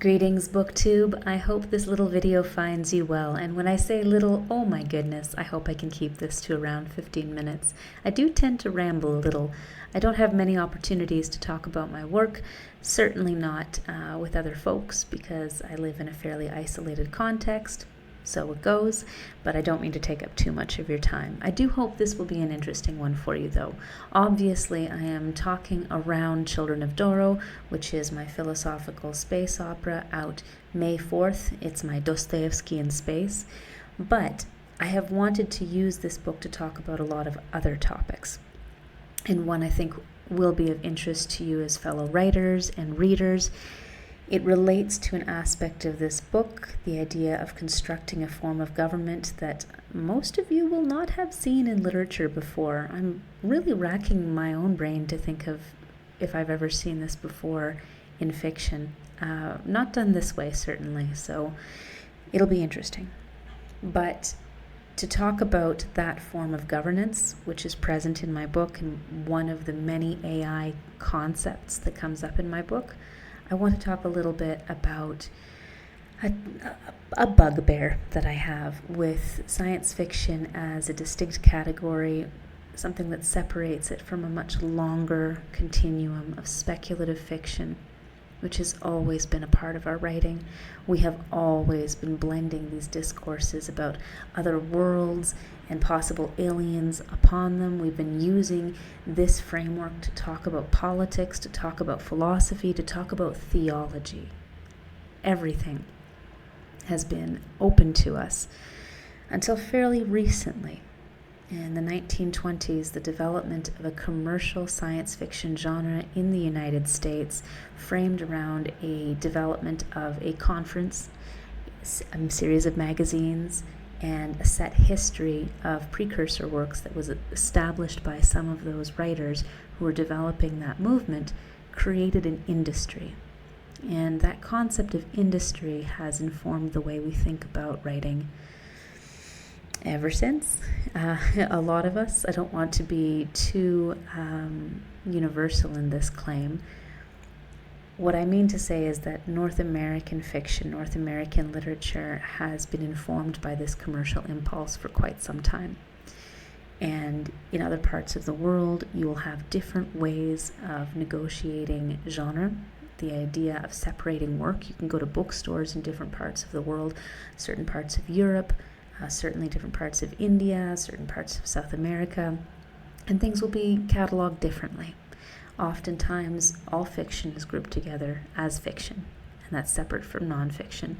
Greetings, BookTube. I hope this little video finds you well, and when I say little, oh my goodness, I hope I can keep this to around 15 minutes. I do tend to ramble a little. I don't have many opportunities to talk about my work, certainly not with other folks, because I live in a fairly isolated context. So it goes, but I don't mean to take up too much of your time. I do hope this will be an interesting one for you, though. Obviously, I am talking around Children of Doro, which is my philosophical space opera out May 4th. It's my Dostoevsky in space. But I have wanted to use this book to talk about a lot of other topics. And one I think will be of interest to you as fellow writers and readers. It relates to an aspect of this book, the idea of constructing a form of government that most of you will not have seen in literature before. I'm really racking my own brain to think of if I've ever seen this before in fiction. Not done this way, certainly, so it'll be interesting. But to talk about that form of governance, which is present in my book and one of the many AI concepts that comes up in my book, I want to talk a little bit about a bugbear that I have with science fiction as a distinct category, something that separates it from a much longer continuum of speculative fiction, which has always been a part of our writing. We have always been blending these discourses about other worlds and possible aliens upon them. We've been using this framework to talk about politics, to talk about philosophy, to talk about theology. Everything has been open to us until fairly recently. In the 1920s, the development of a commercial science fiction genre in the United States framed around a development of a conference, a series of magazines, and a set history of precursor works that was established by some of those writers who were developing that movement, created an industry. And that concept of industry has informed the way we think about writing ever since. A lot of us, I don't want to be too universal in this claim. What I mean to say is that North American fiction, North American literature has been informed by this commercial impulse for quite some time. And in other parts of the world, you will have different ways of negotiating genre. The idea of separating work. You can go to bookstores in different parts of the world, certain parts of Europe, certainly different parts of India, certain parts of South America, and things will be cataloged differently. Oftentimes, all fiction is grouped together as fiction, and that's separate from nonfiction.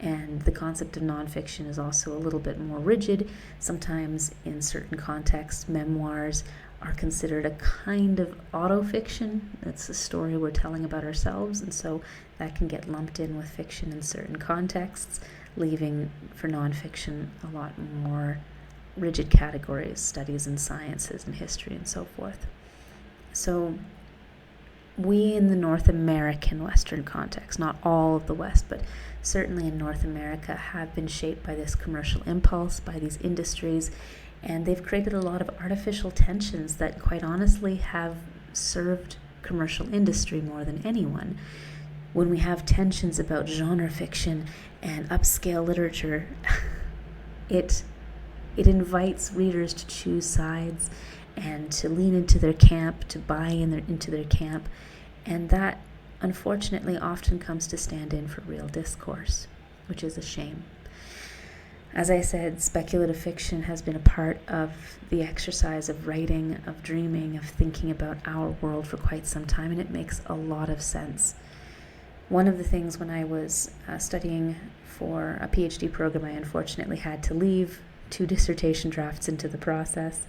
And the concept of nonfiction is also a little bit more rigid. Sometimes, in certain contexts, memoirs are considered a kind of autofiction. It's a story we're telling about ourselves, and so that can get lumped in with fiction in certain contexts, leaving for nonfiction a lot more rigid categories, studies in sciences and history and so forth. So we in the North American Western context, not all of the West, but certainly in North America, have been shaped by this commercial impulse, by these industries, and they've created a lot of artificial tensions that quite honestly have served commercial industry more than anyone. When we have tensions about genre fiction and upscale literature, it invites readers to choose sides and to lean into their camp, to buy into their camp, and that unfortunately often comes to stand in for real discourse, which is a shame. As I said, speculative fiction has been a part of the exercise of writing, of dreaming, of thinking about our world for quite some time, and it makes a lot of sense. One of the things when I was studying for a PhD program, I unfortunately had to leave 2 dissertation drafts into the process.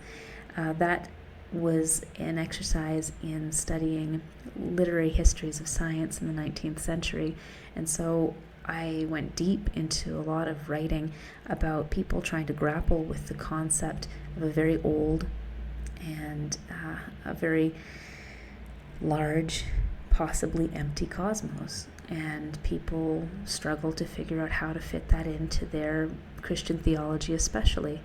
That was an exercise in studying literary histories of science in the 19th century. And so I went deep into a lot of writing about people trying to grapple with the concept of a very old and a very large, possibly empty cosmos. And people struggle to figure out how to fit that into their Christian theology especially.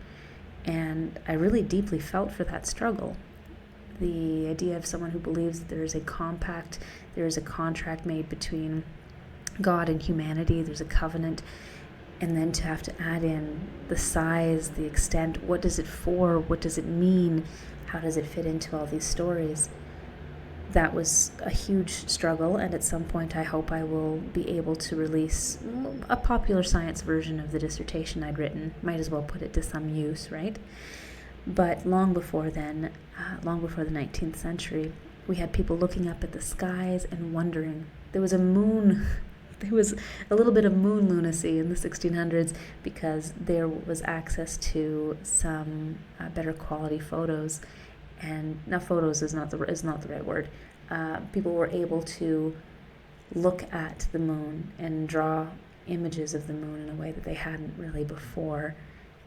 And I really deeply felt for that struggle. The idea of someone who believes that there is a contract made between God and humanity, there's a covenant, and then to have to add in the size, the extent, what does it for, what does it mean, how does it fit into all these stories? That was a huge struggle, and at some point I hope I will be able to release a popular science version of the dissertation I'd written. Might as well put it to some use, right? But long before then, long before the 19th century, we had people looking up at the skies and wondering. There was a moon, there was a little bit of moon lunacy in the 1600s because there was access to some better quality photos. And now photos is not the right word. People were able to look at the moon and draw images of the moon in a way that they hadn't really before.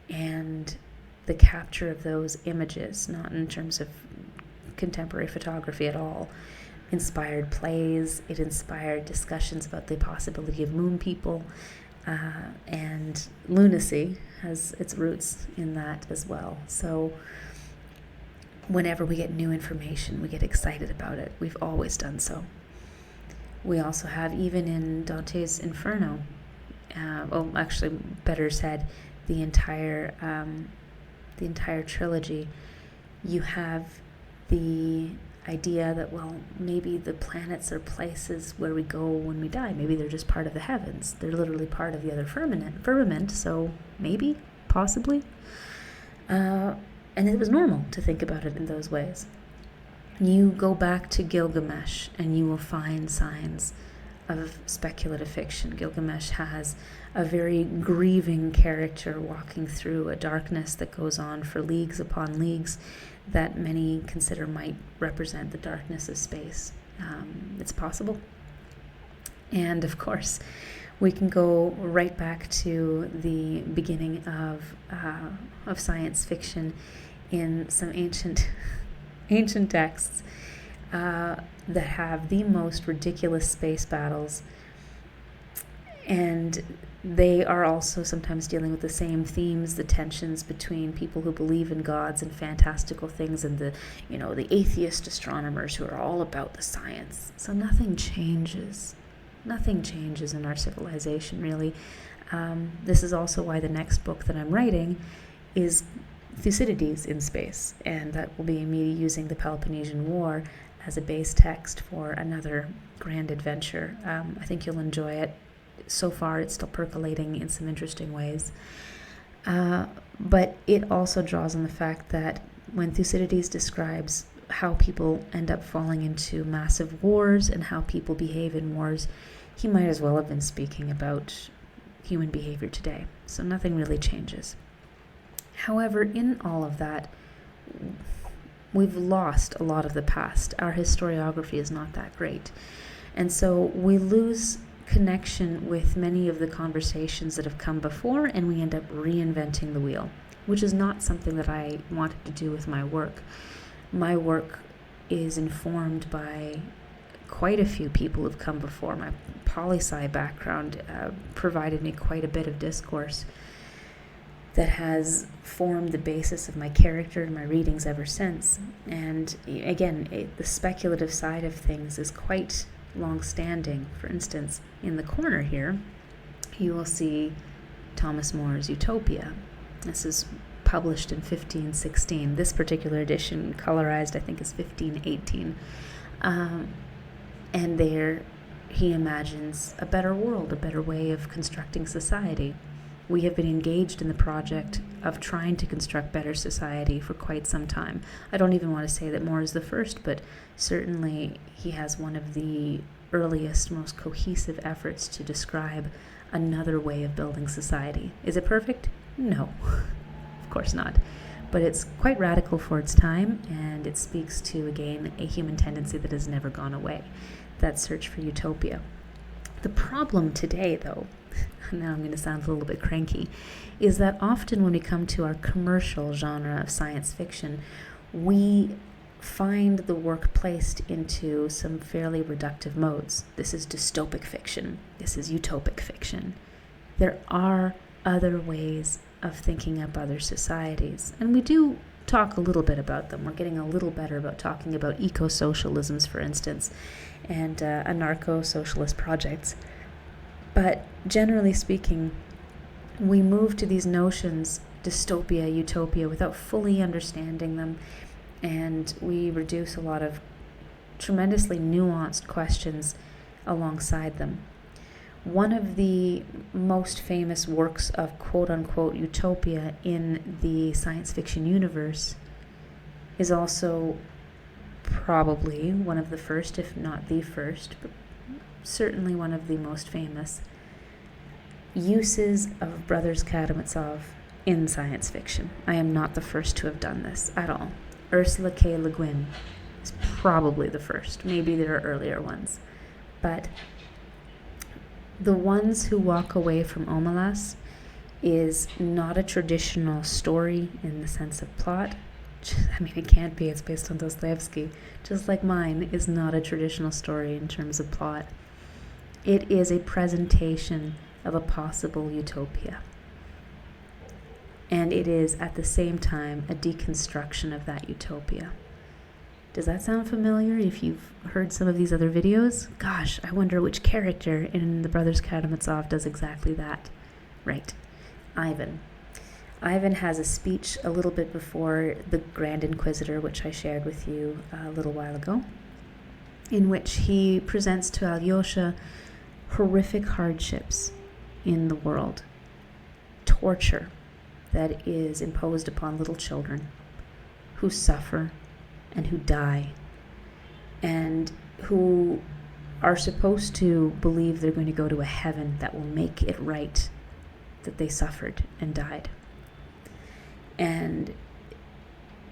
And the capture of those images, not in terms of contemporary photography at all, inspired plays. It inspired discussions about the possibility of moon people. And lunacy has its roots in that as well. So whenever we get new information, we get excited about it. We've always done so. We also have, even in Dante's Inferno, actually, better said, the entire trilogy, you have the idea that, well, maybe the planets are places where we go when we die. Maybe they're just part of the heavens. They're literally part of the other firmament, so maybe, possibly. And it was normal to think about it in those ways. You go back to Gilgamesh and you will find signs of speculative fiction. Gilgamesh has a very grieving character walking through a darkness that goes on for leagues upon leagues that many consider might represent the darkness of space. It's possible. And of course, we can go right back to the beginning of science fiction in some ancient texts that have the most ridiculous space battles, and they are also sometimes dealing with the same themes, the tensions between people who believe in gods and fantastical things and the atheist astronomers who are all about the science. So nothing changes in our civilization, really. This is also why the next book that I'm writing is Thucydides in space, and that will be me using the Peloponnesian War as a base text for another grand adventure. I think you'll enjoy it. So far, it's still percolating in some interesting ways. But it also draws on the fact that when Thucydides describes how people end up falling into massive wars and how people behave in wars, he might as well have been speaking about human behavior today. So nothing really changes. However, in all of that, we've lost a lot of the past. Our historiography is not that great. And so we lose connection with many of the conversations that have come before, and we end up reinventing the wheel, which is not something that I wanted to do with my work. My work is informed by quite a few people who've come before. My poli-sci background provided me quite a bit of discourse that has formed the basis of my character and my readings ever since. And again, the speculative side of things is quite long-standing. For instance, in the corner here, you will see Thomas More's Utopia. This is published in 1516. This particular edition, colorized, I think, is 1518. And there he imagines a better world, a better way of constructing society. We have been engaged in the project of trying to construct better society for quite some time. I don't even want to say that More is the first, but certainly he has one of the earliest, most cohesive efforts to describe another way of building society. Is it perfect? No, of course not. But it's quite radical for its time, and it speaks to, again, a human tendency that has never gone away, that search for utopia. The problem today, though, now I'm going to sound a little bit cranky, is that often when we come to our commercial genre of science fiction, we find the work placed into some fairly reductive modes. This is dystopic fiction. This is utopic fiction. There are other ways of thinking up other societies, and we do talk a little bit about them. We're getting a little better about talking about eco-socialisms, for instance, and anarcho-socialist projects. But generally speaking, we move to these notions, dystopia, utopia, without fully understanding them, and we reduce a lot of tremendously nuanced questions alongside them. One of the most famous works of quote-unquote utopia in the science fiction universe is also probably one of the first, if not the first, but certainly one of the most famous uses of Brothers Karamazov in science fiction. I am not the first to have done this at all. Ursula K. Le Guin is probably the first. Maybe there are earlier ones. But the ones who walk away from Omelas is not a traditional story in the sense of plot. I mean, it can't be. It's based on Dostoevsky. Just like mine is not a traditional story in terms of plot. It is a presentation of a possible utopia. And it is, at the same time, a deconstruction of that utopia. Does that sound familiar? If you've heard some of these other videos, gosh, I wonder which character in The Brothers Karamazov does exactly that. Right, Ivan. Ivan has a speech a little bit before the Grand Inquisitor, which I shared with you a little while ago, in which he presents to Alyosha horrific hardships in the world, torture that is imposed upon little children who suffer and who die, and who are supposed to believe they're going to go to a heaven that will make it right that they suffered and died. And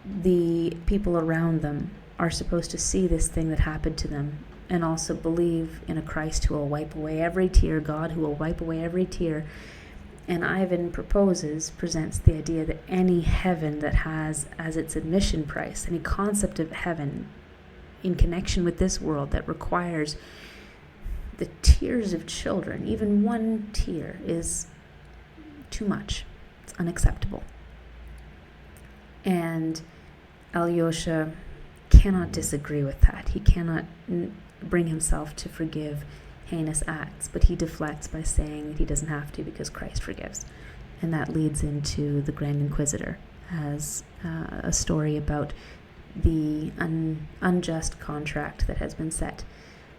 the people around them are supposed to see this thing that happened to them and also believe in a Christ who will wipe away every tear, God who will wipe away every tear. And Ivan presents the idea that any heaven that has as its admission price, any concept of heaven in connection with this world that requires the tears of children, even one tear, is too much. It's unacceptable. And Alyosha cannot disagree with that. He cannot bring himself to forgive heinous acts, but he deflects by saying that he doesn't have to because Christ forgives. And that leads into the Grand Inquisitor as a story about the unjust contract that has been set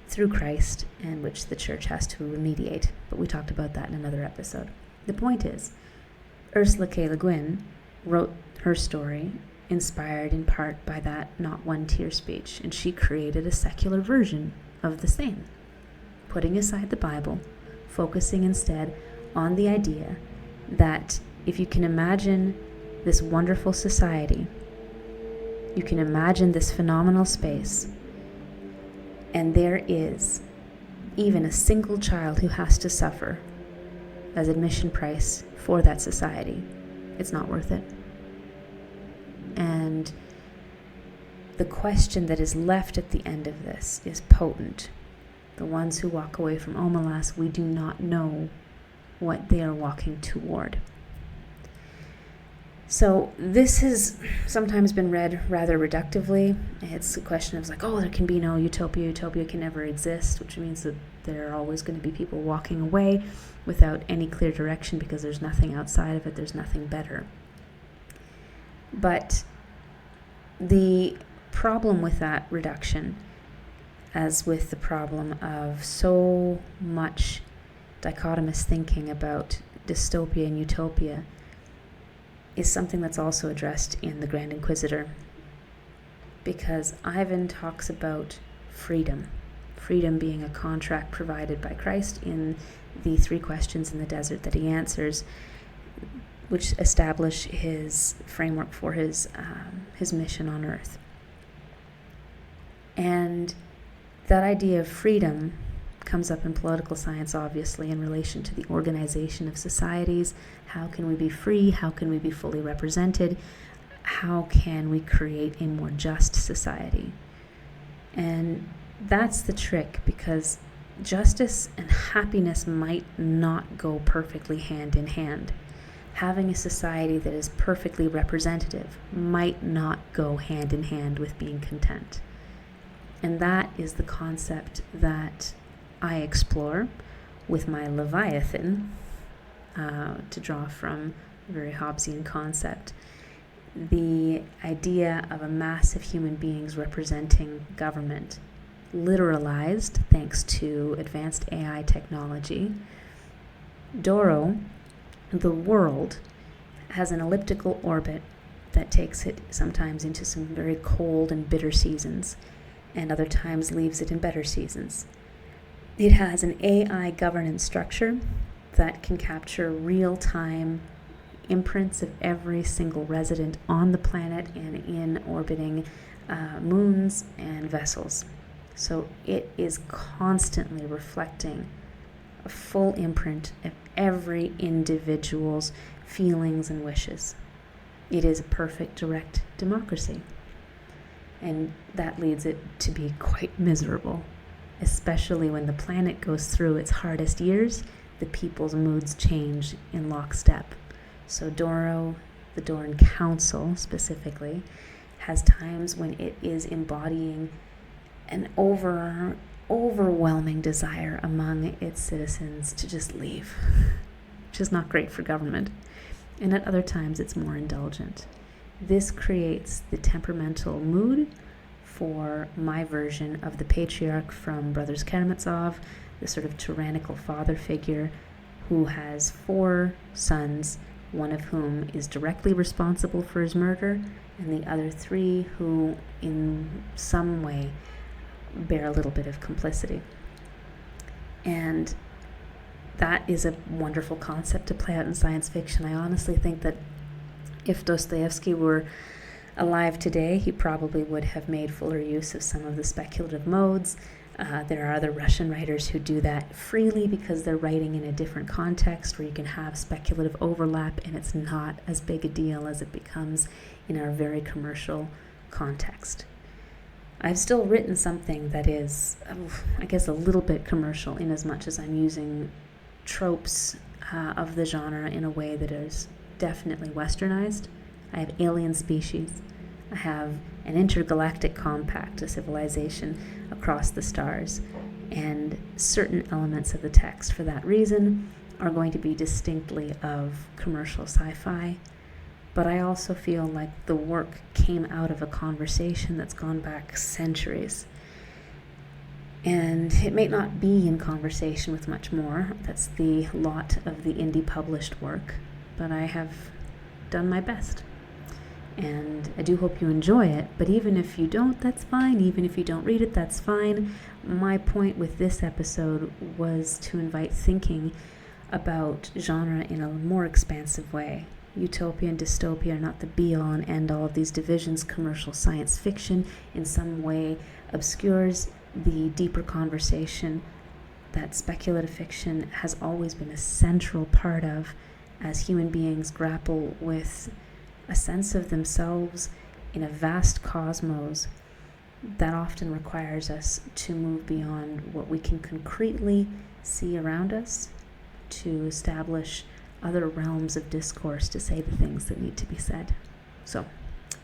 through Christ and which the church has to remediate. But we talked about that in another episode. The point is, Ursula K. Le Guin wrote her story inspired in part by that not one tear speech, and she created a secular version of the same, putting aside the Bible, focusing instead on the idea that if you can imagine this wonderful society, you can imagine this phenomenal space, and there is even a single child who has to suffer as admission price for that society, it's not worth it. And the question that is left at the end of this is potent. The ones who walk away from Omelas, we do not know what they are walking toward. So this has sometimes been read rather reductively. It's a question of like, oh, there can be no utopia. Utopia can never exist, which means that there are always going to be people walking away without any clear direction because there's nothing outside of it. There's nothing better. But the problem with that reduction, as with the problem of so much dichotomous thinking about dystopia and utopia, is something that's also addressed in the Grand Inquisitor. Because Ivan talks about freedom being a contract provided by Christ in the 3 questions in the desert that he answers, which establish his framework for his mission on earth. And that idea of freedom comes up in political science, obviously, in relation to the organization of societies. How can we be free? How can we be fully represented? How can we create a more just society? And that's the trick, because justice and happiness might not go perfectly hand in hand. Having a society that is perfectly representative might not go hand in hand with being content. And that is the concept that I explore with my Leviathan, to draw from a very Hobbesian concept, the idea of a mass of human beings representing government, literalized thanks to advanced AI technology. Doro, the world, has an elliptical orbit that takes it sometimes into some very cold and bitter seasons, and other times leaves it in better seasons. It has an AI governance structure that can capture real-time imprints of every single resident on the planet and in orbiting moons and vessels. So it is constantly reflecting a full imprint of every individual's feelings and wishes. It is a perfect direct democracy. And that leads it to be quite miserable, especially when the planet goes through its hardest years. The people's moods change in lockstep. So Doro, the Doran Council specifically, has times when it is embodying an overwhelming desire among its citizens to just leave, which is not great for government. And at other times it's more indulgent. This creates the temperamental mood for my version of the patriarch from Brothers Karamazov, the sort of tyrannical father figure who has 4 sons, one of whom is directly responsible for his murder, and the other 3 who in some way bear a little bit of complicity. And that is a wonderful concept to play out in science fiction. I honestly think that if Dostoevsky were alive today, he probably would have made fuller use of some of the speculative modes. There are other Russian writers who do that freely because they're writing in a different context where you can have speculative overlap and it's not as big a deal as it becomes in our very commercial context. I've still written something that is, I guess, a little bit commercial in as much as I'm using tropes of the genre in a way that is definitely westernized. I have alien species. I have an intergalactic compact, a civilization across the stars, and certain elements of the text for that reason are going to be distinctly of commercial sci-fi. But I also feel like the work came out of a conversation that's gone back centuries. And it may not be in conversation with much more. That's the lot of the indie published work. But I have done my best. And I do hope you enjoy it. But even if you don't, that's fine. Even if you don't read it, that's fine. My point with this episode was to invite thinking about genre in a more expansive way. Utopia and dystopia are not the be-all and end-all of these divisions. Commercial science fiction in some way obscures the deeper conversation that speculative fiction has always been a central part of as human beings grapple with a sense of themselves in a vast cosmos that often requires us to move beyond what we can concretely see around us to establish other realms of discourse to say the things that need to be said. So,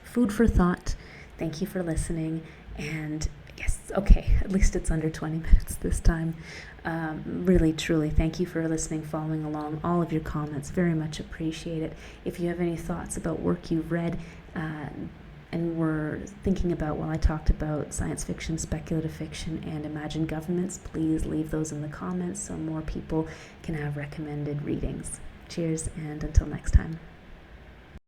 food for thought. Thank you for listening. And yes, okay, at least it's under 20 minutes this time. Really, truly, thank you for listening, following along, all of your comments. Very much appreciate it. If you have any thoughts about work you've read and were thinking about while I talked about science fiction, speculative fiction, and imagined governments, please leave those in the comments so more people can have recommended readings. Cheers, and until next time.